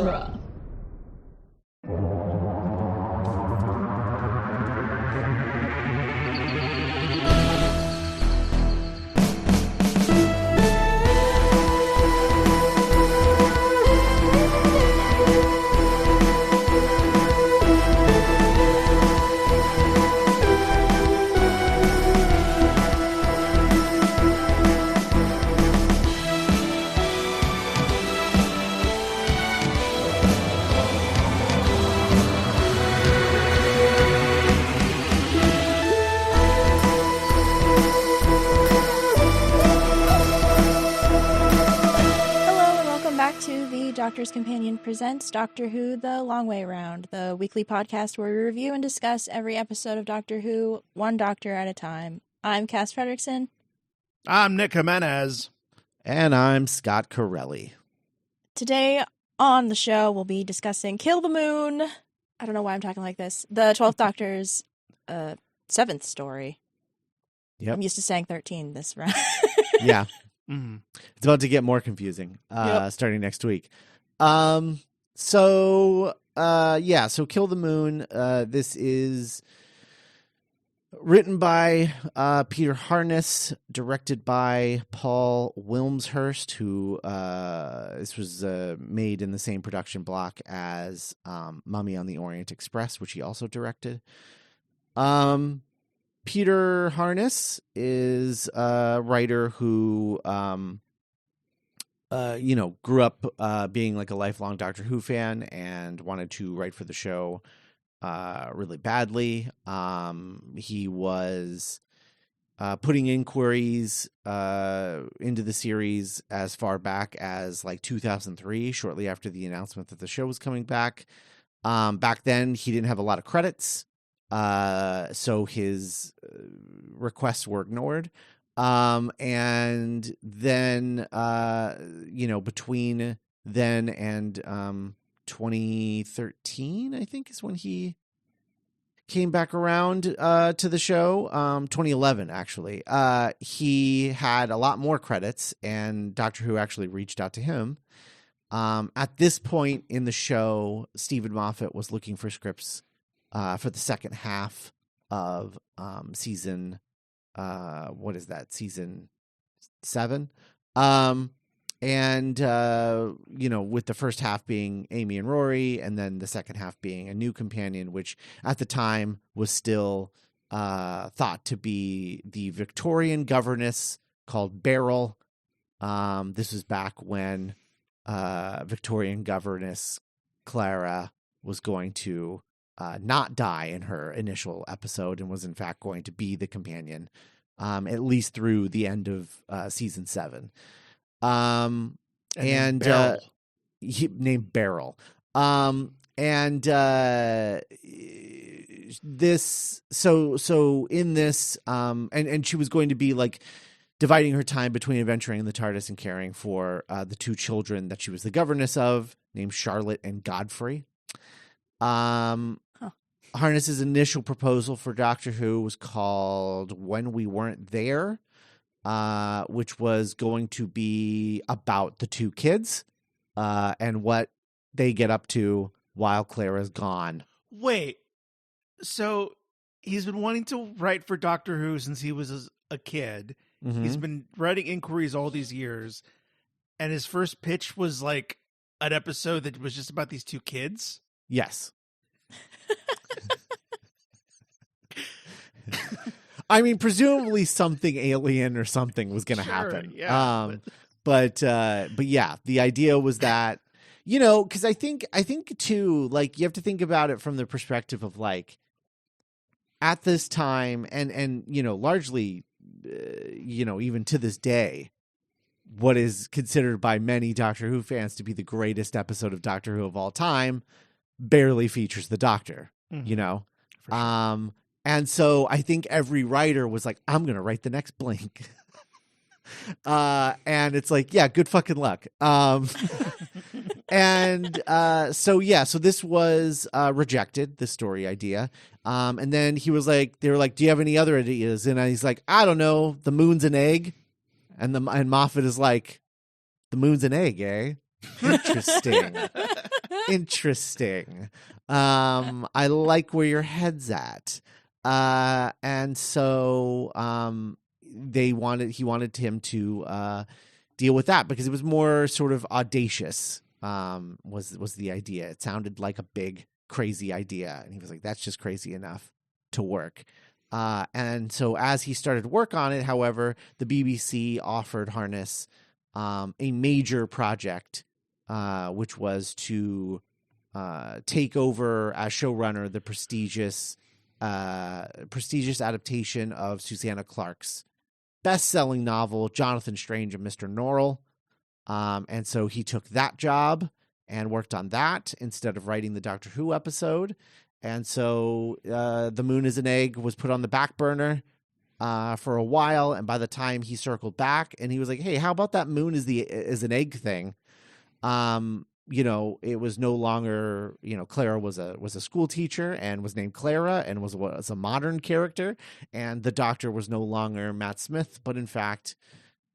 genre. Doctor's Companion presents Doctor Who The Long Way Round, the weekly podcast where we review and discuss every episode of Doctor Who, one doctor at a time. I'm Cass Fredrickson. I'm Nick Jimenez. And I'm Scott Corelli. Today on the show, we'll be discussing Kill the Moon. I don't know why I'm talking like this. The 12th Doctor's 7th story. Yep. I'm used to saying 13 this round. Yeah. Mm-hmm. It's about to get more confusing starting next week. So Kill the Moon. This is written by Peter Harness, directed by Paul Wilmshurst, who this was made in the same production block as Mummy on the Orient Express, which he also directed. Peter Harness is a writer who, grew up being like a lifelong Doctor Who fan and wanted to write for the show really badly. He was putting inquiries into the series as far back as like 2003, shortly after the announcement that the show was coming back. Back then, he didn't have a lot of credits. So his requests were ignored. And then, between then and 2013, I think is when he came back around to the show. 2011, actually. He had a lot more credits, and Doctor Who actually reached out to him. At this point in the show, Stephen Moffat was looking for scripts for the second half of season, season 7? With the first half being Amy and Rory, and then the second half being a new companion, which at the time was still thought to be the Victorian governess called Beryl. This was back when Victorian governess Clara was going to not die in her initial episode and was in fact going to be the companion, at least through the end of season 7. Named Beryl. In this, and she was going to be like dividing her time between adventuring in the TARDIS and caring for the two children that she was the governess of, named Charlotte and Godfrey. Harness's initial proposal for Doctor Who was called When We Weren't There, which was going to be about the two kids and what they get up to while Clara's gone. Wait, so he's been wanting to write for Doctor Who since he was a kid. Mm-hmm. He's been writing inquiries all these years, and his first pitch was like an episode that was just about these two kids? Yes. I mean, presumably something alien or something was going to happen. Yeah, but yeah, the idea was that, because I think too, like, you have to think about it from the perspective of like, at this time and largely, even to this day, what is considered by many Doctor Who fans to be the greatest episode of Doctor Who of all time barely features the Doctor, For sure. And so I think every writer was like, I'm going to write the next Blink. And it's like, yeah, good fucking luck. So this was rejected, this story idea. And then they were like, do you have any other ideas? And he's like, I don't know, the moon's an egg. And Moffat is like, the moon's an egg, eh? Interesting. Interesting. I like where your head's at. And so he wanted him to deal with that because it was more sort of audacious. Was the idea? It sounded like a big crazy idea, and he was like, "That's just crazy enough to work." And so as he started work on it, however, the BBC offered Harness a major project, which was to take over as showrunner the prestigious adaptation of Susanna Clarke's best-selling novel, Jonathan Strange and Mr. Norrell. And so he took that job and worked on that instead of writing the Doctor Who episode. And so The Moon is an Egg was put on the back burner for a while. And by the time he circled back and he was like, hey, how about that moon is an egg thing? It was no longer, Clara was a school teacher and was named Clara and was a modern character. And the Doctor was no longer Matt Smith, but in fact,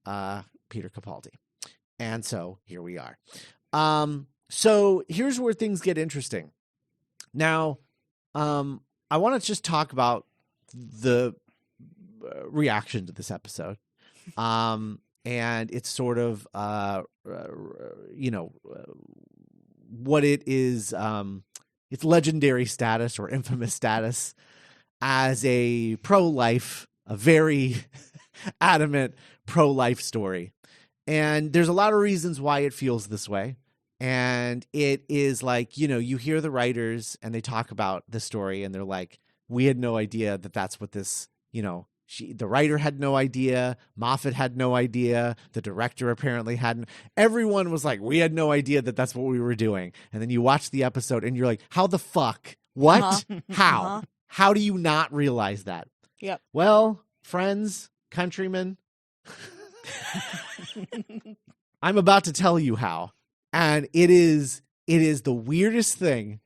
Peter Capaldi. And so here we are. So here's where things get interesting. Now, I want to just talk about the reaction to this episode. And it's sort of, what it is, its legendary status or infamous status as a very adamant pro-life story. And there's a lot of reasons why it feels this way. And it is like, you hear the writers and they talk about the story and they're like, we had no idea that that's what this, the writer had no idea. Moffat had no idea. The director apparently hadn't. Everyone was like, we had no idea that that's what we were doing. And then you watch the episode and you're like, how the fuck? What? Uh-huh. How? Uh-huh. How do you not realize that? Yep. Well, friends, countrymen, I'm about to tell you how. And it is the weirdest thing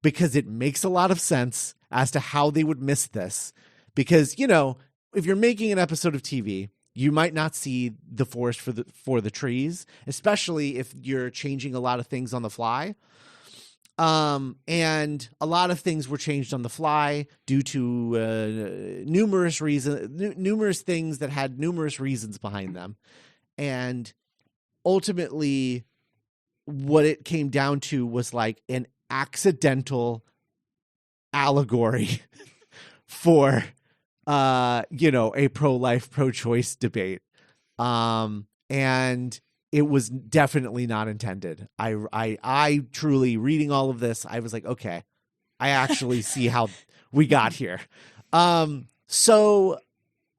because it makes a lot of sense as to how they would miss this. Because, if you're making an episode of TV, you might not see the forest for the trees, especially if you're changing a lot of things on the fly. And a lot of things were changed on the fly due to numerous things that had numerous reasons behind them. And ultimately, what it came down to was like an accidental allegory for, a pro-life, pro-choice debate. And it was definitely not intended. I truly, reading all of this, I was like, okay, I actually see how we got here. So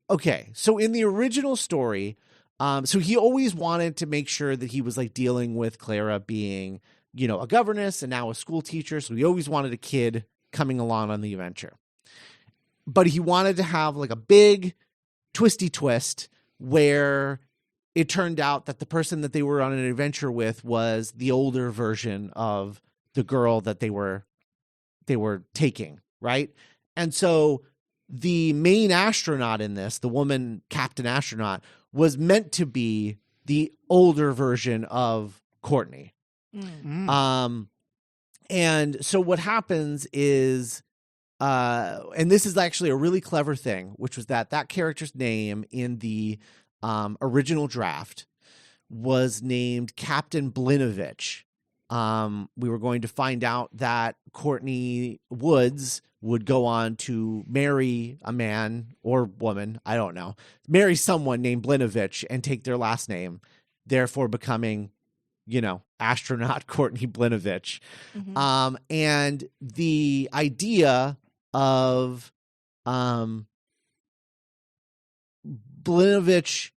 in the original story, so he always wanted to make sure that he was like dealing with Clara being, a governess and now a school teacher. So he always wanted a kid coming along on the adventure. But he wanted to have like a big twisty twist where it turned out that the person that they were on an adventure with was the older version of the girl that they were taking, right? And so the main astronaut in this, the woman captain astronaut, was meant to be the older version of Courtney. Mm. And so what happens is, and this is actually a really clever thing, which was that character's name in the original draft was named Captain Blinovich. We were going to find out that Courtney Woods would go on to marry a man or woman, I don't know, marry someone named Blinovich and take their last name, therefore becoming, astronaut Courtney Blinovich. Mm-hmm. And the idea of Blinovich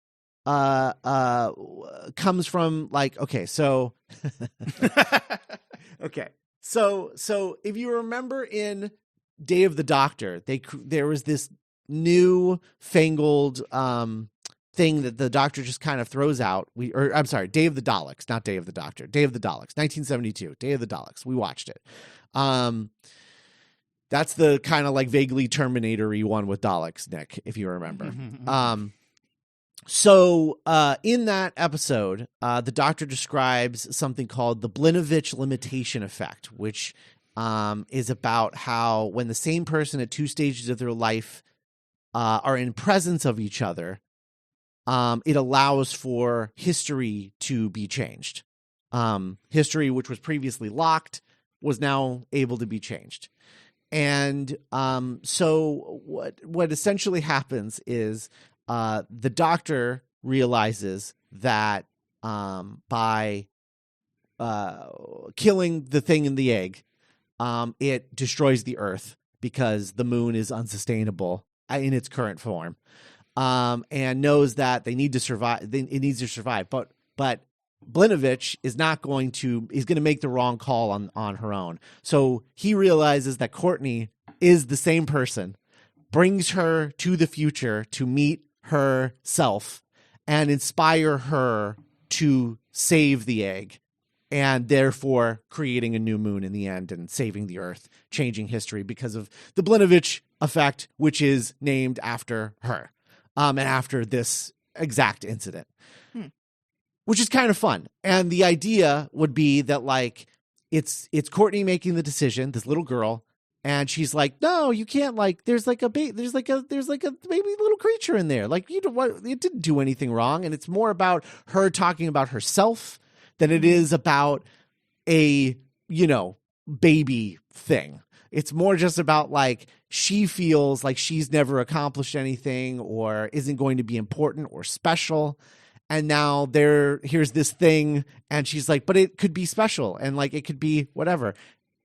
comes from like, okay, so so if you remember in Day of the Doctor, there was this new fangled thing that the Doctor just kind of throws out. Day of the Daleks, not Day of the Doctor. Day of the Daleks, 1972. Day of the Daleks. We watched it. That's the kind of like vaguely Terminator-y one with Daleks, Nick, if you remember. So in that episode, the Doctor describes something called the Blinovitch limitation effect, which is about how when the same person at two stages of their life are in presence of each other, it allows for history to be changed. History, which was previously locked, was now able to be changed. And so what essentially happens is the Doctor realizes that by killing the thing in the egg, it destroys the Earth because the moon is unsustainable in its current form, and knows that they need to survive. It needs to survive, but Blinovitch is going to make the wrong call on her own. So he realizes that Courtney is the same person, brings her to the future to meet herself and inspire her to save the egg, and therefore creating a new moon in the end and saving the Earth, changing history because of the Blinovitch effect, which is named after her, and after this exact incident. Which is kind of fun. And the idea would be that, like, it's Courtney making the decision, this little girl, and she's like, no, you can't, like, there's like a baby little creature in there. Like, it didn't do anything wrong. And it's more about her talking about herself than it is about a, baby thing. It's more just about, like, she feels like she's never accomplished anything or isn't going to be important or special. And now here's this thing, and she's like, but it could be special, and, like, it could be whatever.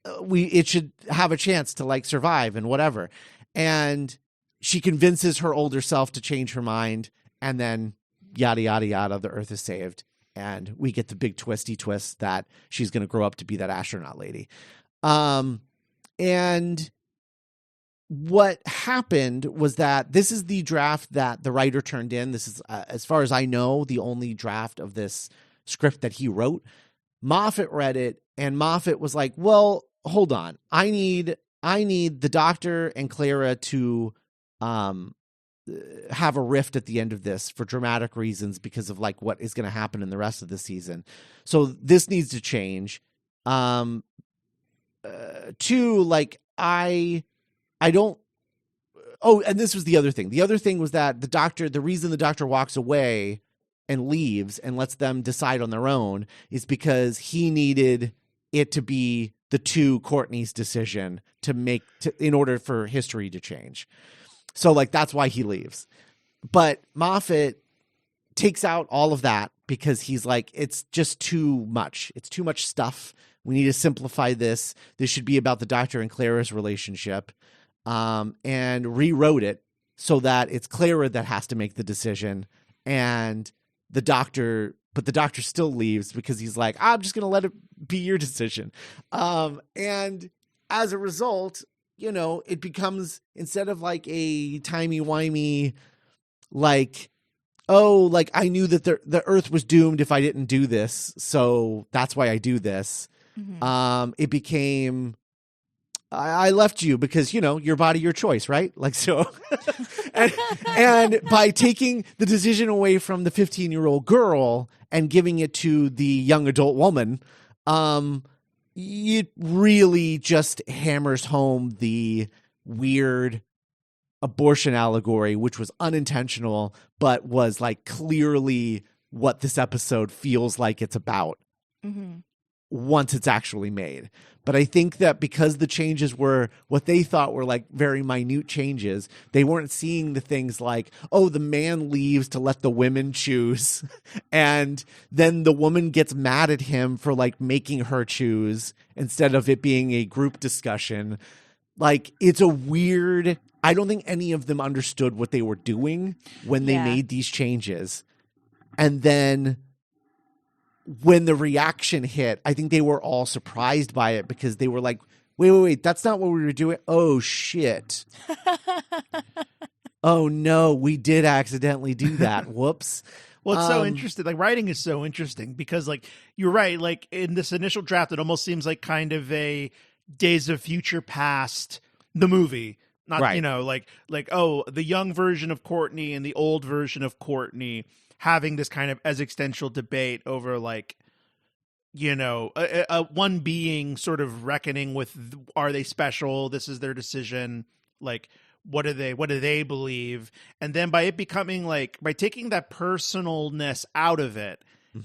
It should have a chance to, like, survive and whatever. And she convinces her older self to change her mind, and then yada yada yada, the Earth is saved, and we get the big twisty twist that she's going to grow up to be that astronaut lady. And what happened was that this is the draft that the writer turned in. This is, as far as I know, the only draft of this script that he wrote. Moffat read it, and Moffat was like, well, hold on. I need the Doctor and Clara to have a rift at the end of this for dramatic reasons because of, like, what is going to happen in the rest of the season. So this needs to change. Two, like, I don't. Oh, and this was the other thing. The other thing was that the reason the Doctor walks away and leaves and lets them decide on their own is because he needed it to be the two Courtney's decision in order for history to change. So, like, that's why he leaves. But Moffat takes out all of that because he's like, it's just too much. It's too much stuff. We need to simplify this. This should be about the Doctor and Clara's relationship. And rewrote it so that it's Clara that has to make the decision, and the Doctor still leaves because he's like, I'm just going to let it be your decision. And as a result, it becomes, instead of, like, a timey-wimey, like, oh, like, I knew that the Earth was doomed if I didn't do this, so that's why I do this. Mm-hmm. It became, I left you because, your body, your choice, right? Like, so, and by taking the decision away from the 15-year-old girl and giving it to the young adult woman, it really just hammers home the weird abortion allegory, which was unintentional, but was, like, clearly what this episode feels like it's about. Mm-hmm. Once it's actually made. But I think that because the changes were what they thought were, like, very minute changes, they weren't seeing the things like, oh, the man leaves to let the women choose. And then the woman gets mad at him for, like, making her choose instead of it being a group discussion. Like, it's a weird, I don't think any of them understood what they were doing when they made these changes. And then when the reaction hit, I think they were all surprised by it because they were like, wait, that's not what we were doing. Oh, shit. Oh, no, we did accidentally do that. Whoops. Well, it's so interesting. Like, writing is so interesting because, like, you're right. Like, in this initial draft, it almost seems like kind of a Days of Future Past, the movie, Not, Right. Like, oh, the young version of Courtney and the old version of Courtney having this kind of existential debate over, like, one being sort of reckoning with, are they special? This is their decision. Like, what do they believe? And then by it becoming like, by taking that personalness out of it,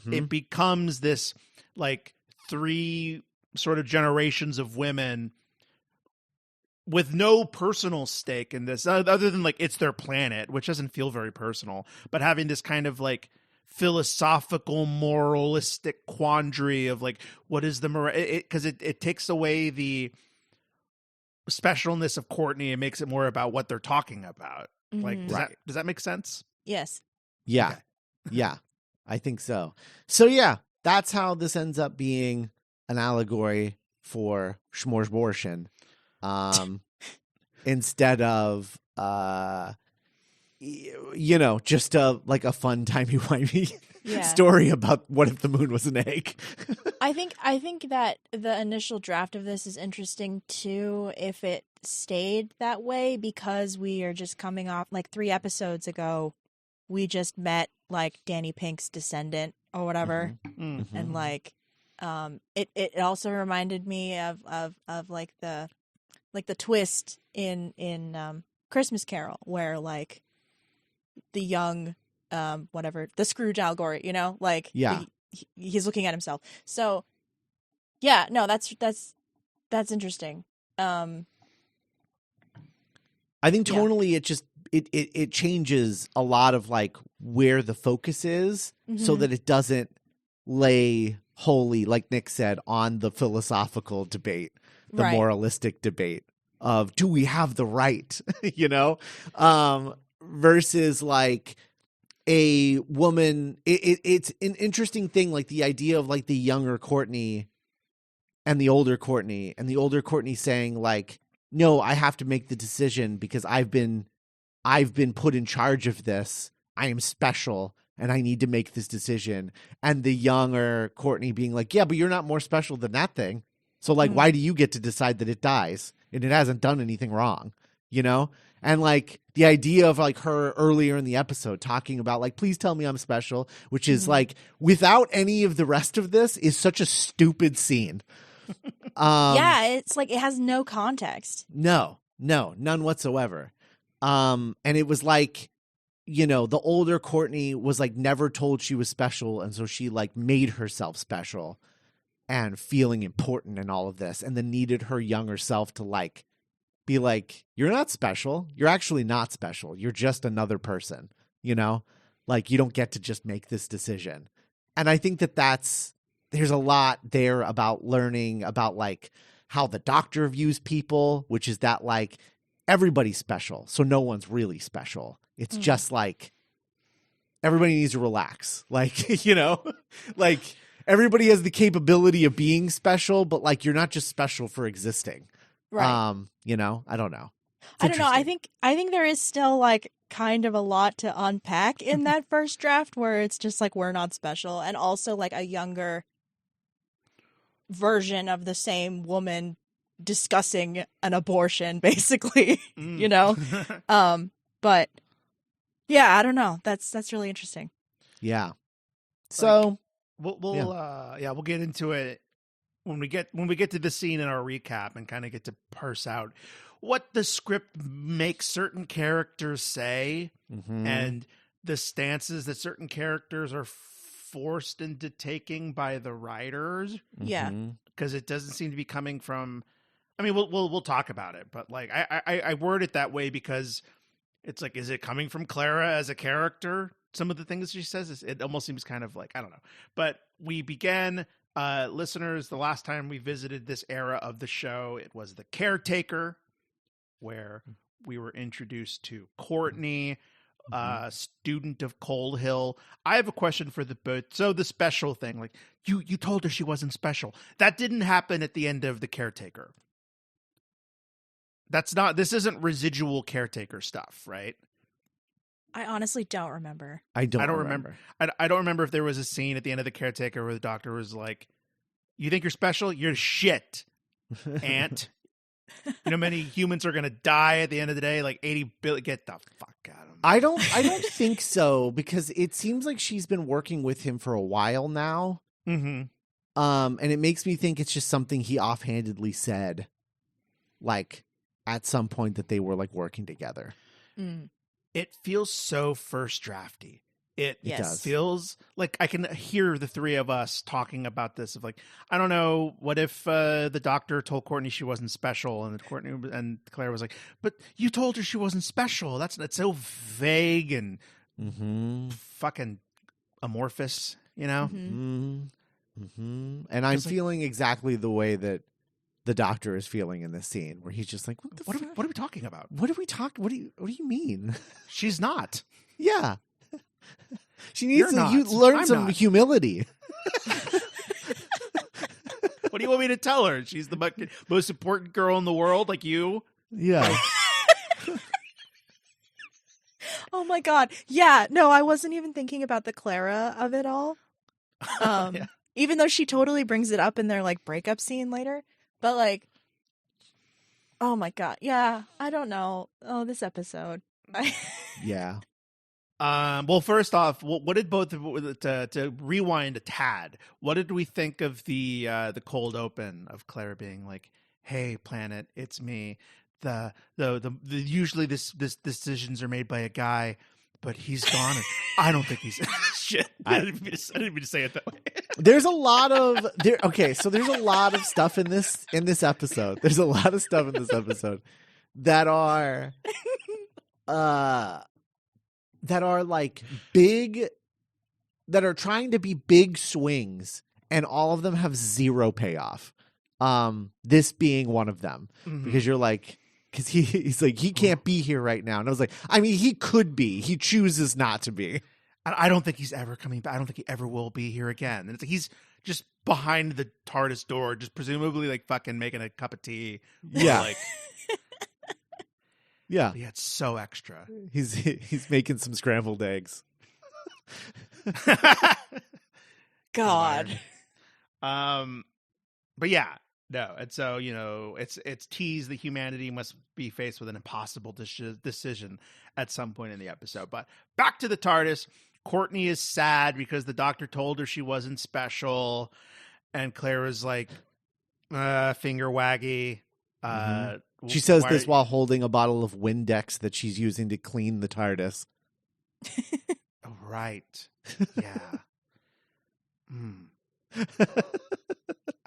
it becomes this like 3 sort of generations of women with no personal stake in this other than like it's their planet, which doesn't feel very personal, but having this kind of like philosophical moralistic quandary of like, what is the because it takes away the specialness of Courtney and makes it more about what they're talking about. Like, does that make sense? Yes. Yeah. Okay. Yeah, I think so. So yeah, that's how this ends up being an allegory for schmorsbortion. Instead of just like a fun timey-wimey story about what if the moon was an egg. I think that the initial draft of this is interesting too if it stayed that way, because we are just coming off like 3 episodes ago we just met like Danny Pink's descendant or whatever. And like it also reminded me of like the twist in Christmas Carol, where like the young the Scrooge allegory, he's looking at himself. So yeah, no, that's interesting. I think tonally it just it changes a lot of like where the focus is, so that it doesn't lay wholly, like Nick said, on the philosophical debate, the moralistic debate of do we have the right, versus like a woman. It's an interesting thing, like the idea of like the younger Courtney and the older Courtney, and the older Courtney saying like, no, I have to make the decision because I've been put in charge of this. I am special and I need to make this decision. And the younger Courtney being like, yeah, but you're not more special than that thing. So like, why do you get to decide that it dies and it hasn't done anything wrong, And like the idea of like her earlier in the episode talking about like, please tell me I'm special, which is like without any of the rest of this is such a stupid scene. Yeah, it's like it has no context. No, none whatsoever. And it was like, the older Courtney was like never told she was special, and so she like made herself special and feeling important in all of this, and then needed her younger self to like be like, you're not special. You're actually not special. You're just another person, like you don't get to just make this decision. And I think there's a lot there about learning about like how the Doctor views people, which is that like everybody's special, so no one's really special. It's just like everybody needs to relax, like like everybody has the capability of being special, but like you're not just special for existing. Right. I don't know. I don't know. I think there is still like kind of a lot to unpack in that first draft, where it's just like we're not special, and also like a younger version of the same woman discussing an abortion, basically. But yeah, I don't know. That's really interesting. Yeah. So we'll get into it when we get to the scene in our recap and kind of get to parse out what the script makes certain characters say and the stances that certain characters are forced into taking by the writers. Yeah. Because it doesn't seem to be coming from, I mean, we'll talk about it, but like I word it that way because it's like, is it coming from Clara as a character? Some of the things she says, it almost seems kind of like, I don't know. But we began, listeners, the last time we visited this era of the show, it was the Caretaker, where we were introduced to Courtney, student of Cold Hill. I have a question for the both. So the special thing, like you told her she wasn't special. That didn't happen at the end of the Caretaker. This isn't residual Caretaker stuff, right? I honestly don't remember. I don't remember. I don't remember if there was a scene at the end of the Caretaker where the Doctor was like, you think you're special? You're shit, Aunt. You know, many humans are going to die at the end of the day. Like 80 billion. Get the fuck out of him. I don't think so, because it seems like she's been working with him for a while now. Mm-hmm. And it makes me think it's just something he offhandedly said, like at some point that they were like working together. It feels so first drafty. It does. feels like I can hear the three of us talking about this of like, I don't know, what if the doctor told Courtney she wasn't special, and Courtney and Claire was like, but you told her she wasn't special. That's so vague and fucking amorphous, you know? And I'm feeling exactly the way that the doctor is feeling in this scene, where he's just like, what are we talking about? What do you mean? She's not. Yeah. She needs to learn I'm some not. humility. What do you want me to tell her? She's the most important girl in the world, like you? Yeah. Oh my God. Yeah. No, I wasn't even thinking about the Clara of it all. Yeah. Even though she totally brings it up in their like breakup scene later. But like, oh my God. Yeah. I don't know. Oh, this episode. Yeah. Well, first off, what did both to rewind a tad? What did we think of the cold open of Clara being like, "Hey, planet, it's me." The usually this decisions are made by a guy, but he's gone. And I don't think he's shit. I didn't mean to say it that way. There's a lot of Okay, so there's a lot of stuff in this episode. There's a lot of stuff in this episode that are like big, that are trying to be big swings, and all of them have zero payoff. This being one of them, because you're like, because he's like, he can't be here right now, and I was like, I mean, he could be. He chooses not to be. I don't think he's ever coming back. I don't think he ever will be here again. And it's like he's just behind the TARDIS door, just presumably like fucking making a cup of tea. Yeah. Like, yeah. Yeah, it's so extra. He's making some scrambled eggs. God. But yeah, no. And so, you know, it's teased that humanity must be faced with an impossible decision at some point in the episode. But back to the TARDIS. Courtney is sad because the doctor told her she wasn't special, and Clara's like, finger waggy. She says this while holding a bottle of Windex that she's using to clean the TARDIS. Oh, right. Yeah.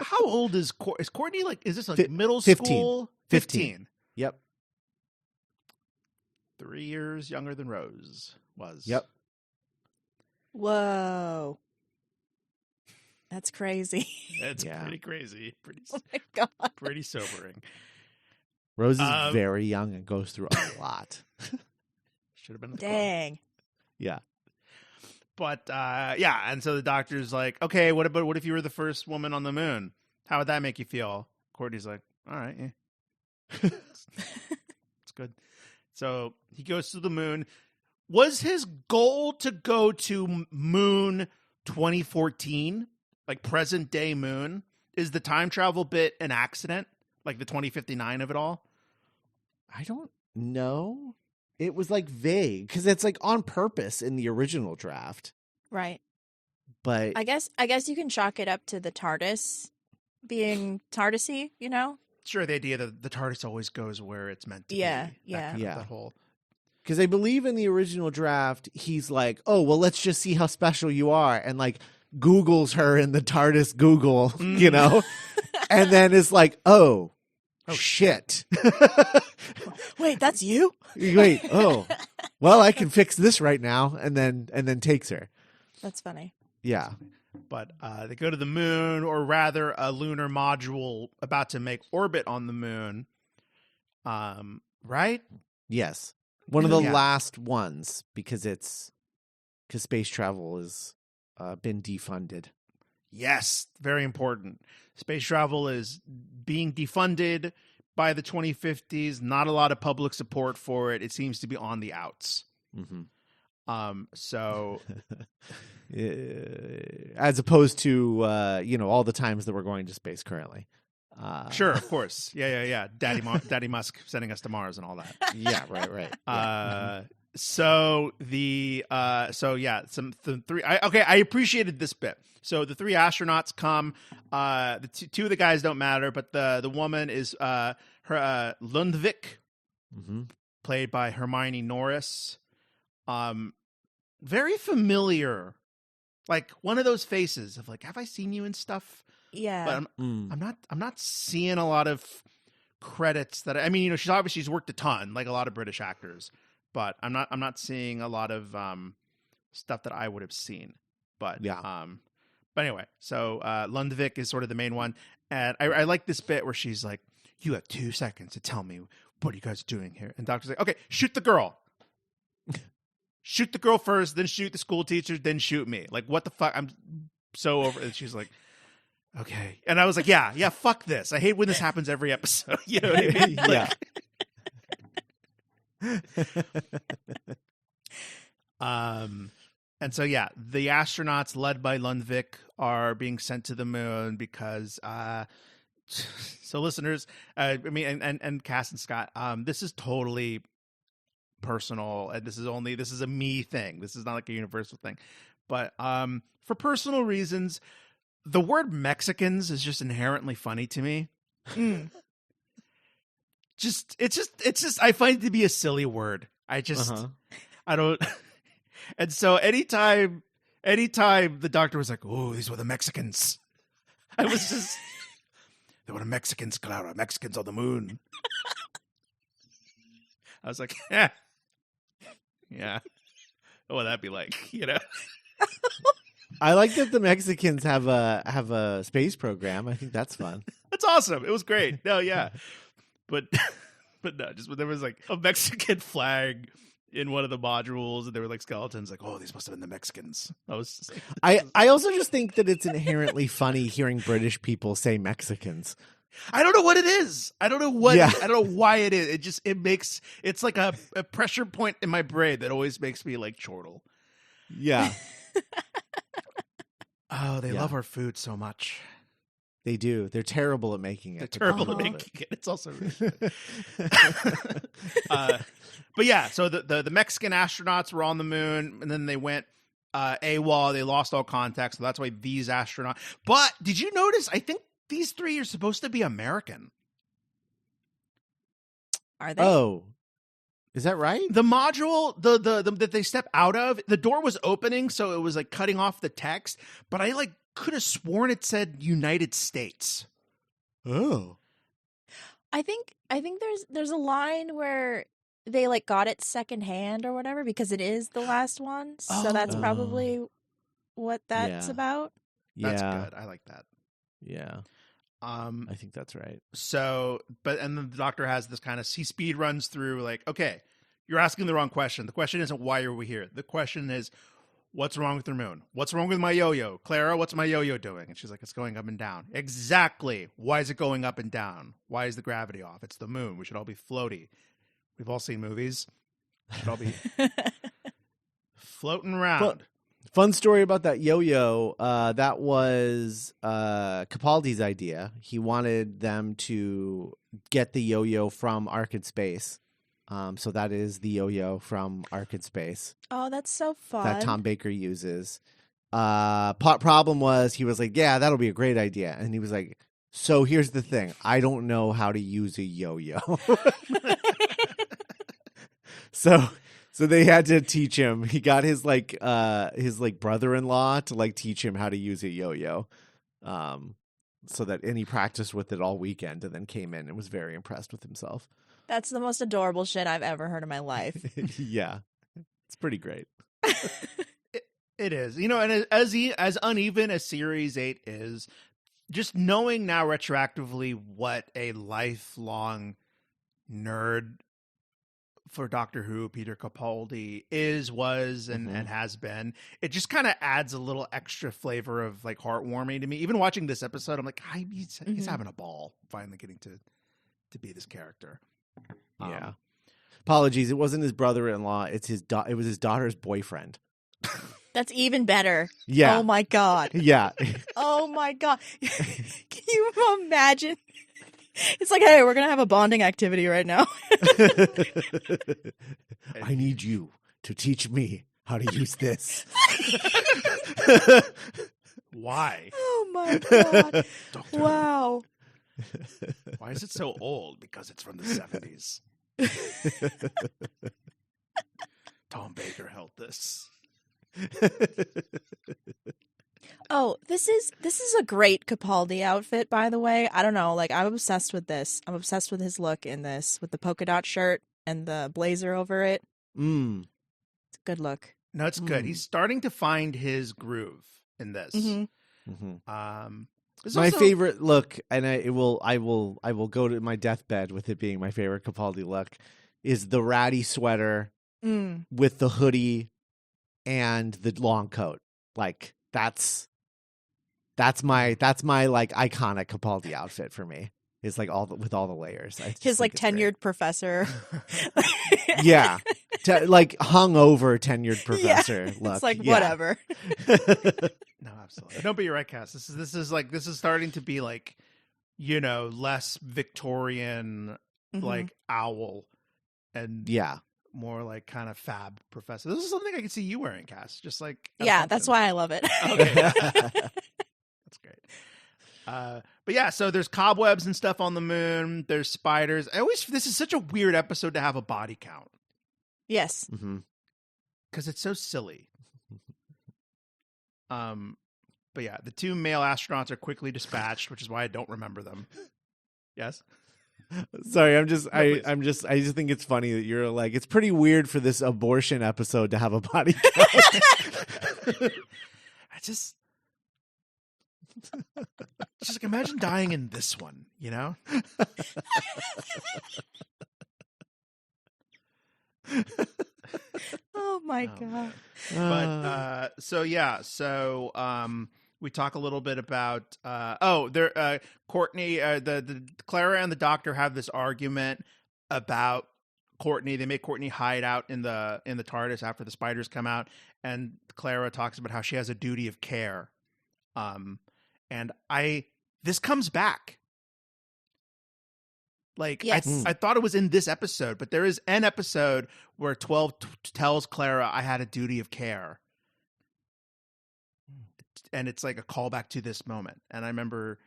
How old is Courtney? Like, is this like middle 15. school? 15. Yep. 3 years younger than Rose was. Yep. Whoa. That's crazy. It's pretty crazy. Oh my God. Pretty sobering. Rose is very young and goes through a lot. Should have been in the Dang. Yeah. But yeah, and so the doctor's like, okay, what if you were the first woman on the moon? How would that make you feel? Courtney's like, all right, yeah. It's good. So he goes to the moon. Was his goal to go to moon 2014, like present day moon? Is the time travel bit an accident, like the 2059 of it all? I don't know. It was like vague because it's like on purpose in the original draft. Right. But I guess you can chalk it up to the TARDIS being TARDIS-y, you know? Sure, the idea that the TARDIS always goes where it's meant to be. Yeah. That whole. Because I believe in the original draft, he's like, oh, well, let's just see how special you are. And like Googles her in the TARDIS Google, you know? And then it's like, oh shit. Wait, that's you? Wait, oh. Well, I can fix this right now. And then takes her. That's funny. Yeah. But they go to the moon, or rather a lunar module about to make orbit on the moon. Right? Yes. One of the last ones, because space travel has been defunded. Yes, very important. Space travel is being defunded by the 2050s. Not a lot of public support for it. It seems to be on the outs. So as opposed to all the times that we're going to space currently. Sure, of course. Yeah. Daddy Musk sending us to Mars and all that. Yeah, right. So the three. I appreciated this bit. So the three astronauts come. The two of the guys don't matter, but the woman is her Lundvik, played by Hermione Norris. Very familiar, like one of those faces of like, have I seen you in stuff? Yeah, But I'm not seeing a lot of credits that I mean, she's worked a ton, like a lot of British actors, but I'm not seeing a lot of stuff that I would have seen. But but anyway, so Lundvik is sort of the main one, and I like this bit where she's like, "You have 2 seconds to tell me what are you guys doing here?" And Doctor's like, "Okay, shoot the girl." Shoot the girl first, then shoot the school teacher, then shoot me. Like, what the fuck? I'm so over. And she's like, okay. And I was like, yeah, fuck this. I hate when this happens every episode. You know what I mean? And so, yeah, the astronauts led by Lundvik are being sent to the moon because, so listeners, and Cass and Scott, this is totally personal, and this is a me thing. This is not like a universal thing, but for personal reasons, the word Mexicans is just inherently funny to me. It's just I find it to be a silly word. I don't. And so anytime the Doctor was like, "Oh, these were the Mexicans," I was just, "They were the Mexicans, Clara. Mexicans on the moon." I was like, yeah. What would that be like? I like that the Mexicans have a space program. I think that's fun. That's awesome. It was great. No, yeah, but no, just when there was like a Mexican flag in one of the modules, and there were like skeletons. Like, oh, these must have been the Mexicans. I was just like, I also just think that it's inherently funny hearing British people say Mexicans. I don't know what it is. I don't know what. I don't know why it is. It's like a pressure point in my brain that always makes me like chortle. Yeah. Oh, they love our food so much. They do. They're terrible at making it. They're terrible at making it. It's also really good. But yeah, so the Mexican astronauts were on the moon, and then they went AWOL. They lost all contact, so that's why these astronauts. But did you notice? I think these three are supposed to be American. Are they? Oh, is that right? The module, the that they step out of, the door was opening, so it was like cutting off the text. But I like could have sworn it said United States. Oh, I think there's a line where they like got it secondhand or whatever because it is the last one. So that's probably what that's about. That's good. I like that. Yeah. I think that's right. So, and then the Doctor has this kind of, he speed runs through like, okay, you're asking the wrong question. The question isn't why are we here? The question is, what's wrong with the moon? What's wrong with my yo-yo? Clara, what's my yo-yo doing? And she's like, it's going up and down. Exactly. Why is it going up and down? Why is the gravity off? It's the moon. We should all be floaty. We've all seen movies. We should all be floating around. Fun story about that yo-yo. That was Capaldi's idea. He wanted them to get the yo-yo from Ark in Space. So that is the yo-yo from Ark in Space. Oh, that's so fun. That Tom Baker uses. Problem was, he was like, yeah, that'll be a great idea. And he was like, so here's the thing. I don't know how to use a yo-yo. So they had to teach him. He got his brother-in-law to like teach him how to use a yo-yo. And he practiced with it all weekend and then came in and was very impressed with himself. That's the most adorable shit I've ever heard in my life. Yeah. It's pretty great. It is. And as uneven as Series 8 is, just knowing now retroactively what a lifelong nerd for Doctor Who Peter Capaldi was and has been, it just kind of adds a little extra flavor of like heartwarming to me. Even watching this episode, I'm like, he's having a ball finally getting to be this character. Yeah. Apologies, it wasn't his brother-in-law. It was his daughter's boyfriend. That's even better. Yeah. Oh my God. Yeah. Oh my God. Can you imagine It's like, hey, we're gonna have a bonding activity right now. I need you to teach me how to use this. Why? Oh my god! Doctor, Wow. why is it so old? Because it's from the 70s. Tom Baker held this. Oh, this is a great Capaldi outfit, by the way. I don't know, like I'm obsessed with this. I'm obsessed with his look in this, with the polka dot shirt and the blazer over it. Mm. It's a good look. No, it's good. He's starting to find his groove in this. My favorite look, and I will go to my deathbed with it being my favorite Capaldi look, is the ratty sweater with the hoodie and the long coat. Like that's my like iconic Capaldi outfit for me. It's like with all the layers. His like tenured professor. Yeah. Like hungover tenured professor look. It's like whatever. No, absolutely. No, but you're right, Cass. This is starting to be like, less Victorian like owl and more like kind of fab professor. This is something I can see you wearing, Cass. Just like that's why I love it. Okay. That's great. But yeah, so there's cobwebs and stuff on the moon. There's spiders. This is such a weird episode to have a body count. Yes. Because it's so silly. But yeah, the 2 male astronauts are quickly dispatched, which is why I don't remember them. Yes. Sorry, I just think it's funny that you're like, it's pretty weird for this abortion episode to have a body count. Just like imagine dying in this one, Oh my god. But we talk a little bit about Courtney, the Clara and the Doctor have this argument about Courtney. They make Courtney hide out in the TARDIS after the spiders come out, and Clara talks about how she has a duty of care. And this comes back. Like, yes. I thought it was in this episode, but there is an episode where 12 tells Clara, I had a duty of care. And it's like a callback to this moment. And I remember,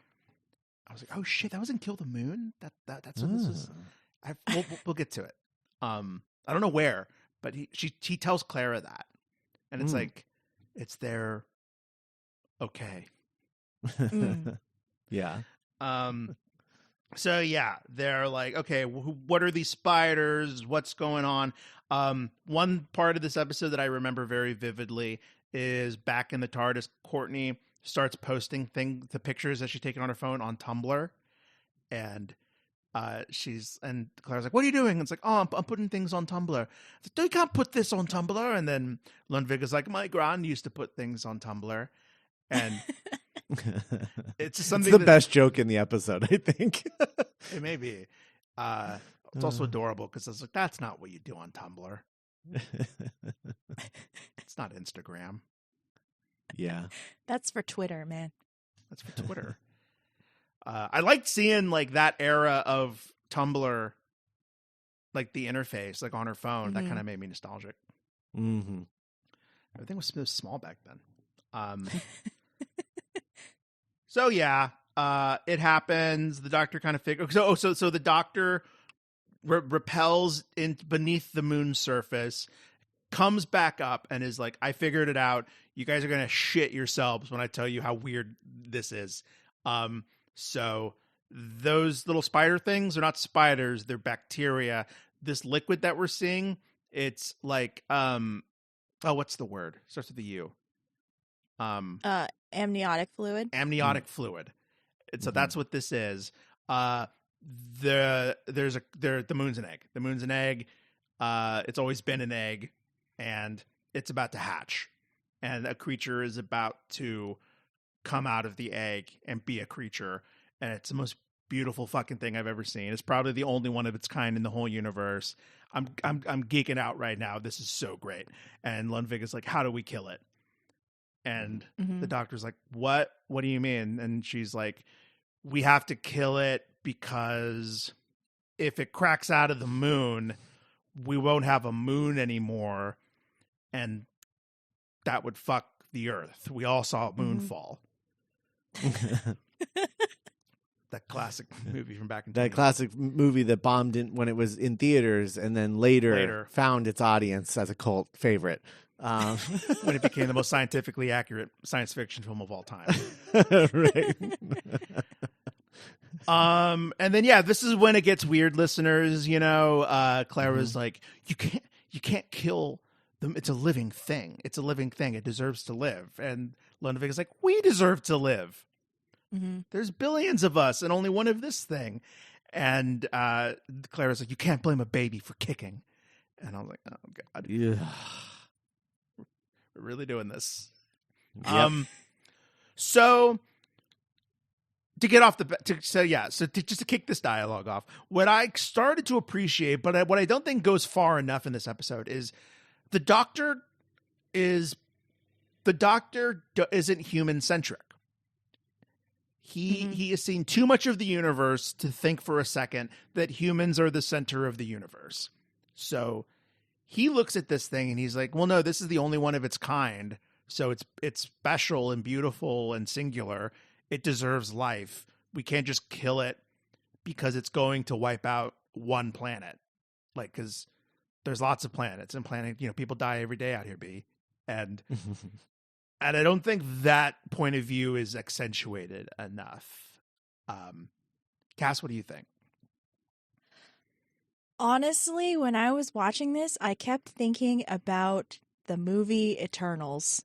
I was like, oh shit, that was in Kill the Moon? That's what this was. We'll get to it. I don't know where, but he tells Clara that. And it's like, it's their okay. Yeah. So yeah, they're like, okay, what are these spiders? What's going on? One part of this episode that I remember very vividly is back in the TARDIS, Courtney starts posting the pictures that she's taken on her phone on Tumblr, and Clara's like, "What are you doing?" And it's like, "Oh, I'm putting things on Tumblr." It's like, "You can't put this on Tumblr." And then Lundvik is like, "My gran used to put things on Tumblr," and it's something. It's the best joke in the episode, I think. It may be. It's also adorable because it's like, that's not what you do on Tumblr. It's not Instagram. Yeah. That's for Twitter, man. That's for Twitter. I liked seeing like that era of Tumblr, like the interface, like on her phone. That kind of made me nostalgic. Mm-hmm. Everything was so small back then. So yeah, it happens. The Doctor kind of figures. So the Doctor repels in beneath the moon's surface, comes back up, and is like, "I figured it out. You guys are gonna shit yourselves when I tell you how weird this is." So those little spider things are not spiders; they're bacteria. This liquid that we're seeing, it's like what's the word? It starts with a U. Amniotic fluid. Amniotic fluid. So that's what this is. The moon's an egg. The moon's an egg. It's always been an egg, and it's about to hatch, and a creature is about to come out of the egg and be a creature, and it's the most beautiful fucking thing I've ever seen. It's probably the only one of its kind in the whole universe. I'm geeking out right now. This is so great. And Lundvik is like, "How do we kill it?" And the Doctor's like, what do you mean? And she's like, we have to kill it because if it cracks out of the moon, we won't have a moon anymore, and that would fuck the Earth. We all saw Moonfall. That classic movie from back in that classic movie that bombed when it was in theaters and then later found its audience as a cult favorite. When it became the most scientifically accurate science fiction film of all time. Right. And then this is when it gets weird, listeners. Clara's like, you can't kill them. It's a living thing. It's a living thing. It deserves to live. And Lunevig is like, we deserve to live. Mm-hmm. There's billions of us and only one of this thing. And Clara's like, you can't blame a baby for kicking. And I'm like, oh God. Yeah. We're really doing this. Yep. So to get off just to kick this dialogue off, what I started to appreciate, but what I don't think goes far enough in this episode is the Doctor isn't human centric. He has seen too much of the universe to think for a second that humans are the center of the universe. So he looks at this thing and he's like, well, no, this is the only one of its kind. So it's special and beautiful and singular. It deserves life. We can't just kill it because it's going to wipe out one planet. Like, because there's lots of planets and people die every day out here, B. And and I don't think that point of view is accentuated enough. Cass, what do you think? Honestly, when I was watching this, I kept thinking about the movie Eternals.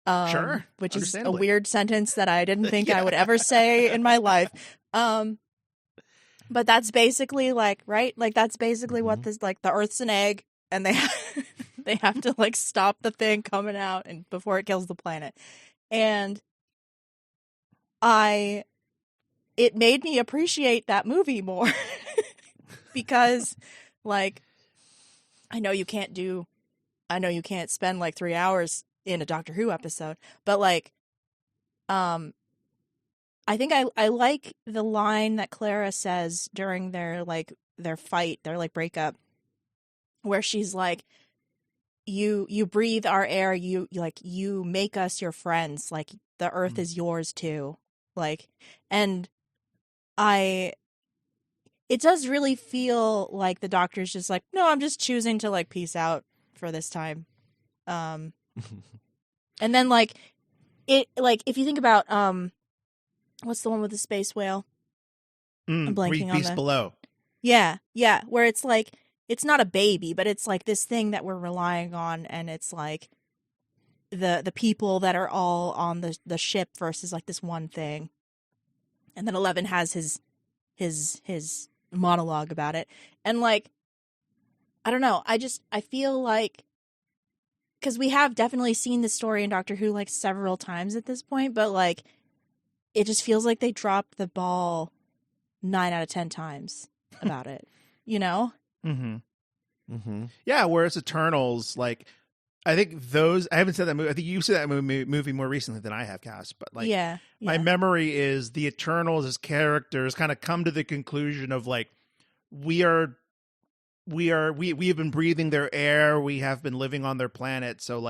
Sure. Which is a weird sentence that I didn't think I would ever say in my life. But that's basically right? Like that's basically what this the Earth's an egg and they have to stop the thing coming out and before it kills the planet. And it made me appreciate that movie more because I know you can't spend 3 hours in a Doctor Who episode, but I think I like the line that Clara says during their fight, their breakup, where she's like, you breathe our air, you make us your friends, the Earth is yours too, and it does really feel like the Doctor's just no, I'm just choosing to peace out for this time. And then if you think about what's the one with the space whale? I'm blanking on Beast Below. Yeah, where it's it's not a baby, but it's this thing that we're relying on, and it's the people that are all on the ship versus this one thing. And then 11 has his monologue about it. And I don't know, I feel because we have definitely seen this story in Doctor Who several times at this point, but it just feels like they dropped the ball 9 out of 10 times about it, Mm-hmm. Mm-hmm. Yeah, whereas Eternals, I think I haven't said that movie. I think you've seen that movie more recently than I have, Cass. But my memory is the Eternals as characters kind of come to the conclusion of we have been breathing their air. We have been living on their planet. So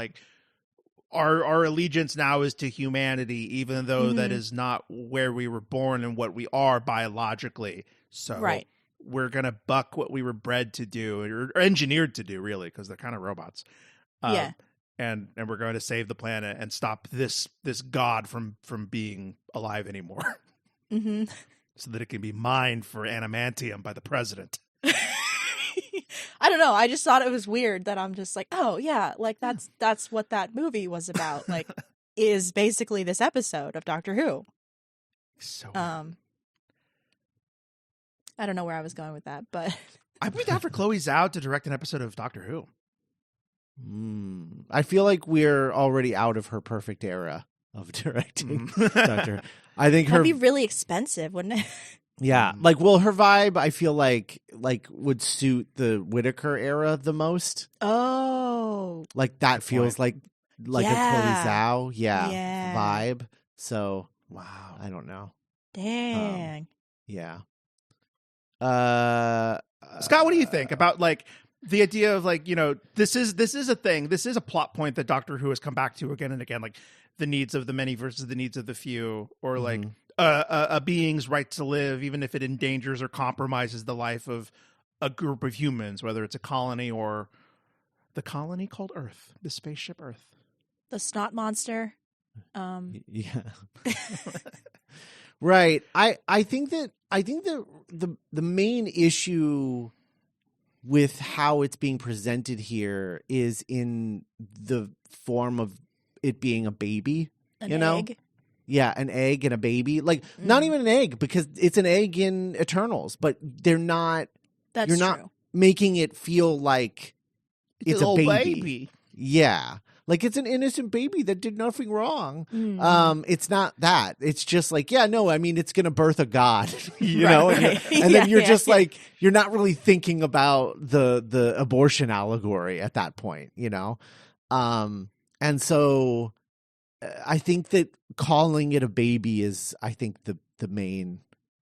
our allegiance now is to humanity, even though that is not where we were born and what we are biologically. So we're going to buck what we were bred to do or engineered to do, really, because they're kind of robots. And we're going to save the planet and stop this god from being alive anymore. Mm-hmm. So that it can be mined for adamantium by the president. I don't know. I just thought it was weird that I'm just oh yeah, that's what that movie was about. Is basically this episode of Doctor Who. So I don't know where I was going with that, but I'd be down for Chloe Zhao to direct an episode of Doctor Who. I feel like we're already out of her perfect era of directing Doctor. I think that'd be really expensive, wouldn't it? Yeah, her vibe, I feel like would suit the Whittaker era the most. Oh, that feels like a Chloe Zhao, vibe. So wow, I don't know. Dang. Yeah. Scott, what do you think about like the idea of like, this is a thing. This is a plot point that Doctor Who has come back to again and again, like the needs of the many versus the needs of the few, or like a being's right to live, even if it endangers or compromises the life of a group of humans, whether it's a colony or the colony called Earth, the spaceship Earth. The snot monster. Yeah. Right. I think that the main issue with how it's being presented here is in the form of it being a baby. An egg. Yeah, an egg and a baby. Like not even an egg, because it's an egg in Eternals, but they're not. You're not making it feel like it's a baby. Yeah. Like it's an innocent baby that did nothing wrong. It's not that. It's just like, yeah, no, I mean, it's going to birth a god, know? And then you're just like, you're not really thinking about the abortion allegory at that point, And so I think that calling it a baby is, I think the main,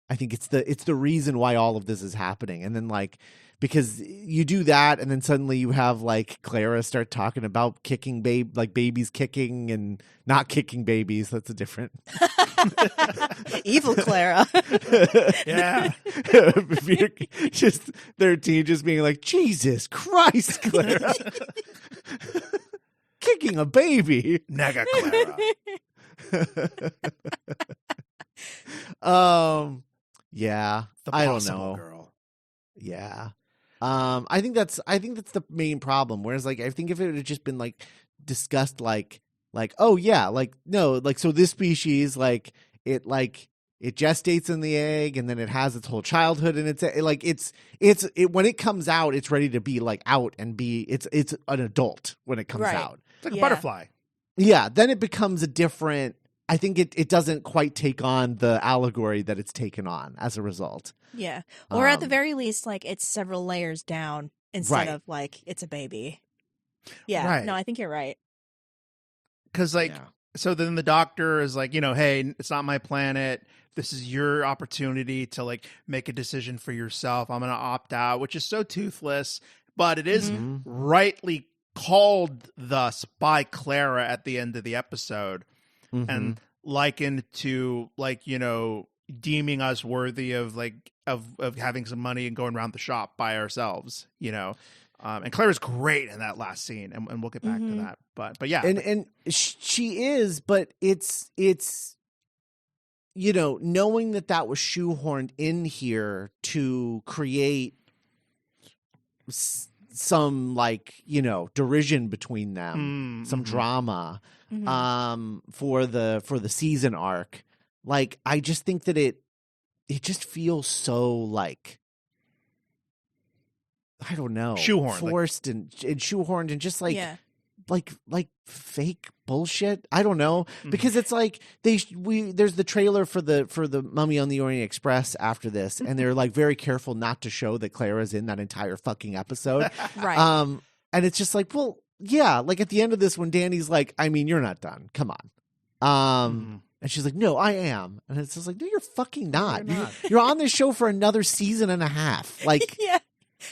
I think it's the reason why all of this is happening. And then like, because you do that, and then suddenly you have like Clara start talking about kicking babies kicking and not kicking babies. That's a different evil Clara. Yeah, just 13, just being like, Jesus Christ, Clara, kicking a baby, Nega Clara. Yeah, I don't know. Girl. Yeah. I think that's the main problem. Whereas like, I think if it had just been like discussed like, oh yeah, like no, like, so this species, like it gestates in the egg and then it has its whole childhood, and it's when it comes out, it's ready to be like out and be, it's an adult when it comes out. It's like a butterfly. Yeah. Then it becomes a different, I think it doesn't quite take on the allegory that it's taken on as a result. Yeah. Or at the very least, like, it's several layers down instead of like it's a baby. Yeah. Right. No, I think you're right. Because so then the Doctor is like, hey, it's not my planet. This is your opportunity to like make a decision for yourself. I'm going to opt out, which is so toothless, but it is rightly called thus by Clara at the end of the episode, and likened to like, deeming us worthy of like of having some money and going around the shop by ourselves, and Clara's great in that last scene, and we'll get back to that, but yeah, and she is, but it's knowing that was shoehorned in here to create some like derision between them, some drama for the season arc. Like, I just think that it just feels so like, I don't know, shoehorned, forced, and shoehorned, and just like like fake bullshit. I don't know, because it's like there's the trailer for the Mummy on the Orient Express after this, and they're like very careful not to show that Clara's in that entire fucking episode, right? And it's just like, well, yeah, like at the end of this, when Danny's like, I mean, you're not done, come on, and she's like, no, I am. And it's just like, no, you're fucking not. You're on this show for another season and a half. Like, yeah.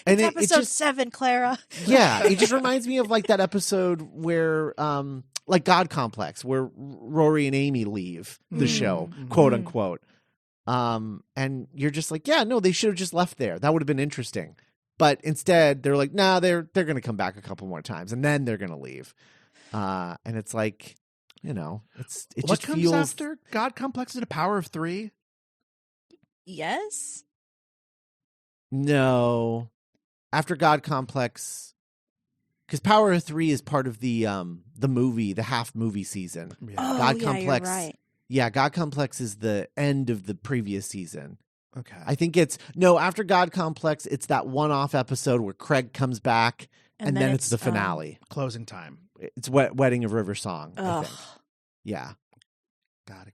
And it's episode 7, Clara. Yeah. It just reminds me of like that episode where, like God Complex, where Rory and Amy leave the show, quote unquote. And you're just like, yeah, no, they should have just left there. That would have been interesting. But instead they're like, nah, they're going to come back a couple more times and then they're going to leave. And it's like, it what just comes feels after God Complex? Is it a power of 3? Yes. No. After God Complex, because Power of 3 is part of the movie, the half movie season. Yeah. Oh, God Complex. You're right. Yeah, God Complex is the end of the previous season. Okay. I think after God Complex, it's that one-off episode where Craig comes back, and then it's the finale. Closing time. It's Wedding of River Song, I think. Yeah. Got it.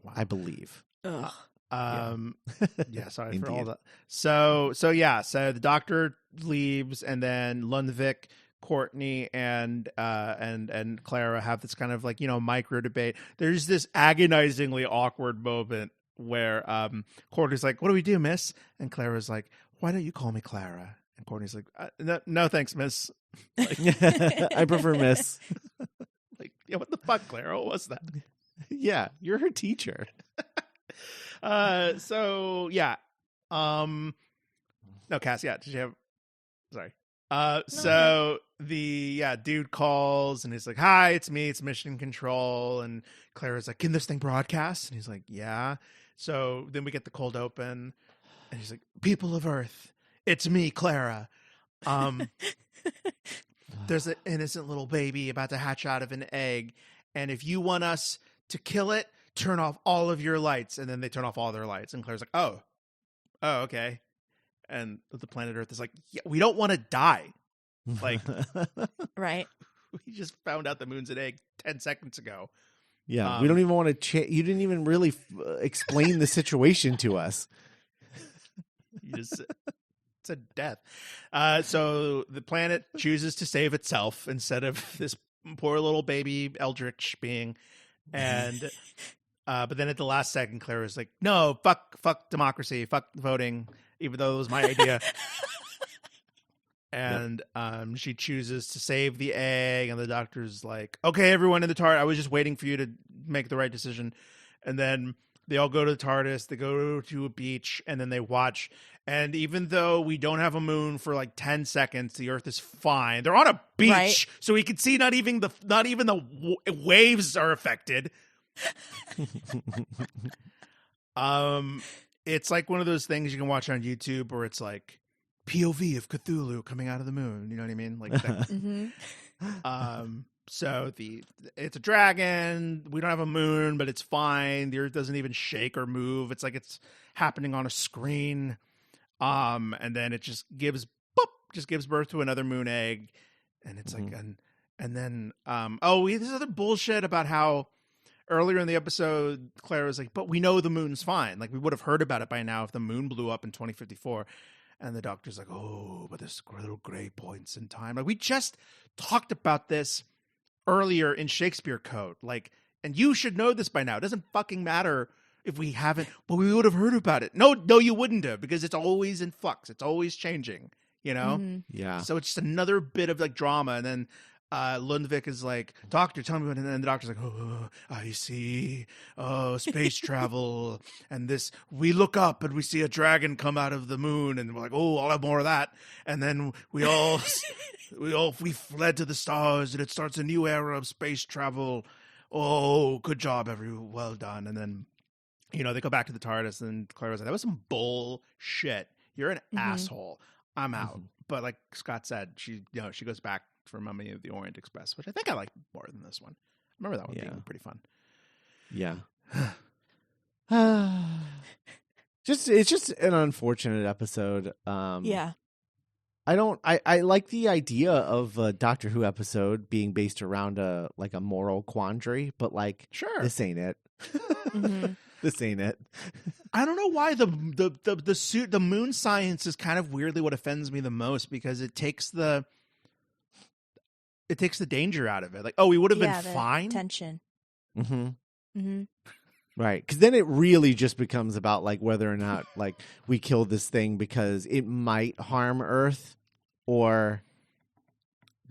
Wow. I believe. Ugh. Yeah, sorry for all that. So the Doctor leaves, and then Lundvik, Courtney, and Clara have this kind of like, micro debate. There's this agonizingly awkward moment where Courtney's like, "What do we do, miss?" And Clara's like, "Why don't you call me Clara?" And Courtney's like, "No, thanks, miss." Like, I prefer Miss. like, yeah, what the fuck, Clara? What was that? Yeah, you're her teacher. So yeah. No, Cass, yeah, did you have sorry. So the dude calls and he's like, "Hi, it's me, it's Mission Control." And Clara's like, "Can this thing broadcast?" And he's like, "Yeah." So then we get the cold open and he's like, "People of Earth, it's me, Clara. There's an innocent little baby about to hatch out of an egg, and if you want us to kill it, turn off all of your lights." And then they turn off all their lights, and Claire's like, oh, okay. And the planet Earth is like, "Yeah, we don't want to die. Like, Right. we just found out the moon's an egg 10 seconds ago." Yeah, we don't even want to. You didn't even really explain the situation to us. You just said death. So the planet chooses to save itself instead of this poor little baby Eldritch being. And but then at the last second, Claire was like, "No, fuck democracy, fuck voting," even though it was my idea. And she chooses to save the egg, and the doctor's like, "Okay, everyone in the TARDIS, I was just waiting for you to make the right decision." And then they all go to the TARDIS, they go to a beach, and then they watch. And even though we don't have a moon for like 10 seconds, the Earth is fine. They're on a beach, Right. so we can see not even the waves are affected. It's like one of those things you can watch on YouTube where it's like POV of Cthulhu coming out of the moon. You know what I mean? Like, so it's a dragon. We don't have a moon, but it's fine. The Earth doesn't even shake or move. It's like it's happening on a screen. And then it just gives birth to another moon egg, and it's like and then this other bullshit about how earlier in the episode Claire was like, "But we know the moon's fine. Like, we would have heard about it by now if the moon blew up in 2054." And the doctor's like, "Oh, but there's little gray points in time." Like, we just talked about this earlier in Shakespeare Code. Like, and you should know this by now. It doesn't fucking matter if we haven't, but we would have heard about it. No, you wouldn't have, because it's always in flux. It's always changing, you know? Yeah. So it's just another bit of like drama. And then Lundvik is like, "Doctor, tell me what," and then the doctor's like, "Oh, I see. Oh, space travel. And this, we look up and we see a dragon come out of the moon, and we're like, oh, I'll have more of that. And then we fled to the stars, and it starts a new era of space travel. Oh, good job, well done." And then, you know, they go back to the TARDIS, and Clara's like, "That was some bullshit. You're an asshole. I'm out." But like Scott said, she goes back for Mummy of the Orient Express, which I think I like more than this one. I remember that one being pretty fun. Yeah. It's just an unfortunate episode. Yeah. I like the idea of a Doctor Who episode being based around a moral quandary, but like, sure, this ain't it. This ain't it. I don't know why the moon science is kind of weirdly what offends me the most, because it takes the danger out of it. Like, oh, we would have been fine. Tension. Right, because then it really just becomes about like whether or not like we kill this thing because it might harm Earth, or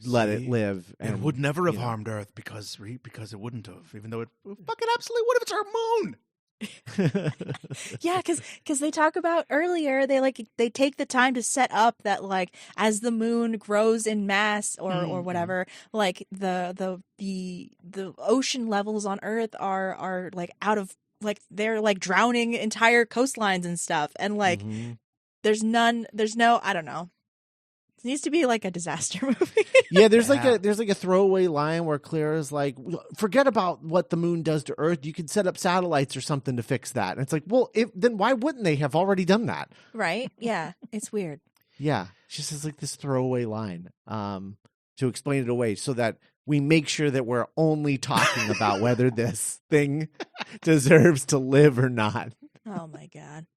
let it live. And it would never have harmed Earth because it wouldn't have, even though it fucking absolutely would if it's our moon. Yeah, because they talk about earlier, they take the time to set up that, like, as the moon grows in mass or whatever, like the ocean levels on Earth are like out of, like, they're like drowning entire coastlines and stuff, and like there's no, I don't know. It needs to be like a disaster movie. Yeah, there's like a throwaway line where Clara's like, "Forget about what the moon does to Earth. You can set up satellites or something to fix that." And it's like, well, then why wouldn't they have already done that? Right? Yeah, it's weird. Yeah, she says like this throwaway line to explain it away so that we make sure that we're only talking about whether this thing deserves to live or not. Oh my God.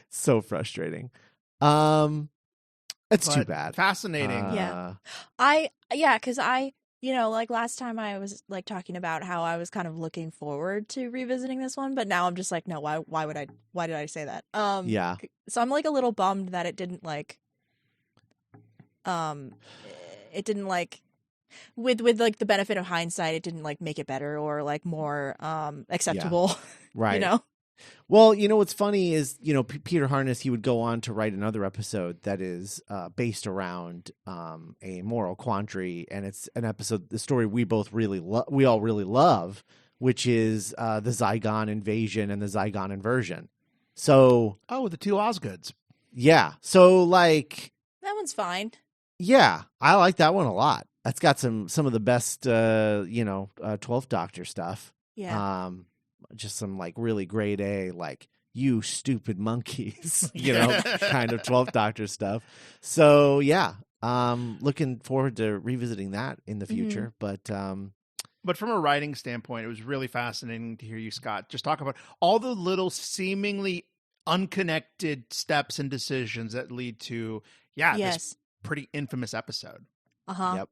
So frustrating. It's too bad. Fascinating. Because You know, like last time I was like talking about how I was kind of looking forward to revisiting this one, but now I'm just like, no, why did I say that? Yeah. So I'm like a little bummed that it didn't like with like the benefit of hindsight, it didn't like make it better or like more acceptable. Right. You know? Well, you know what's funny is, you know, Peter Harness, he would go on to write another episode that is based around a moral quandary, and it's an episode, the story we all really love, which is the Zygon invasion and the Zygon inversion. So, the two Osgoods. Yeah. So like That one's fine. Yeah, I like that one a lot. That's got some of the best 12th Doctor stuff. Yeah. Just some like really grade A, like, you stupid monkeys, kind of 12th Doctor stuff. So yeah, looking forward to revisiting that in the future. But from a writing standpoint, it was really fascinating to hear you, Scott, just talk about all the little seemingly unconnected steps and decisions that lead to this pretty infamous episode. Yep.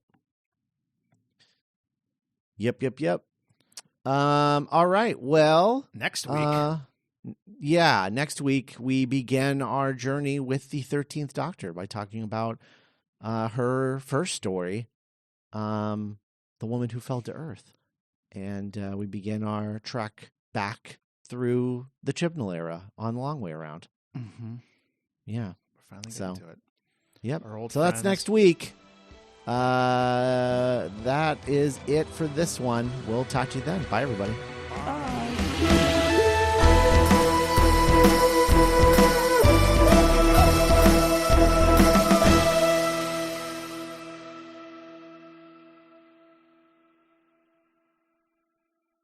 All right. Well, next week. Next week we begin our journey with the 13th Doctor by talking about her first story, The Woman Who Fell to Earth. And we begin our trek back through the Chibnall era on the long way around. Mm-hmm. Yeah. We're finally getting to it. Yep. Our old so friends. That's next week. That is it for this one. We'll talk to you then. Bye, everybody.